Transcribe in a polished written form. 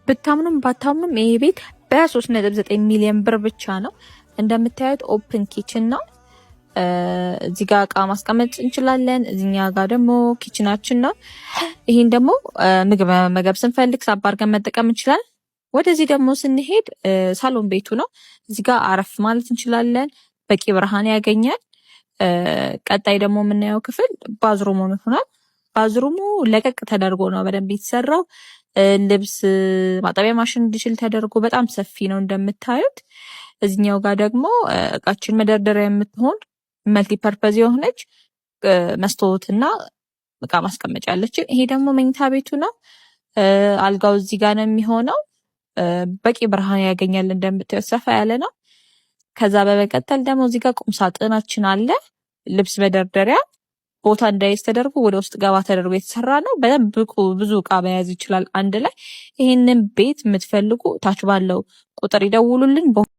ብታምኑም ባታምኑም ይሄ ቤት በ3.9 ሚሊዮን ብር ብቻ ነው። እንደምታዩት ኦፕን ኪችን ነው። እዚህ ጋር እቃ ማስቀመጥ እንችላለን። እዚህኛ ጋር ደግሞ ኪችናችን ነው። ይሄን ደግሞ ምግብ መመገብ ስንፈልግ ሳብ አድርገን መጠቀም እንችላለን። ወደዚህ ደግሞ ስንሄድ ሳሎን ቤቱ ነው። እዚህ ጋር አረፍ ማለት እንችላለን። በቂ ብርሃን ያገኛል። ቀጣይ ደግሞ የምናየው ክፍል ባዝሩሙ ይሆናል። ባዝሩሙ ለቀቅ ተደርጎ ነው በደንብ የተሰራው። ልብስ ማጠቢያ ማሽን እንዲችል ተደርጎ በጣም ሰፊ ነው እንደምታዩት። እዚህኛው ጋር ደግሞ እቃችን መደርደሪያ የምትሆን መልቲ ፐርፐዝ የሆነች መስታወትና እቃ ማስቀመጫ አለችን። ይሄ ደግሞ መኝታ ቤቱ ነው። አልጋው እዚህ ጋር ነው የሚሆነው። በቂ ብርሃን ያገኛል። እንደምታዩት ሰፋ ያለ ነው። ከዛ በመቀጠል ደግሞ እዚህ ጋር ቁም ሳጥናችን አለ። ልብስ መደርደሪያ ቦታ እንዳይዝ ተደርጎ ወደ ውስጥ ገባ ተደርጎ የተሰራ ነው። በደንብ ብዙ እቃ መያዝ ይችላል አንድ ላይ። ይሄንን ቤት የምትፈልጉ ታች ባለው ቁጥር ይደውሉልን።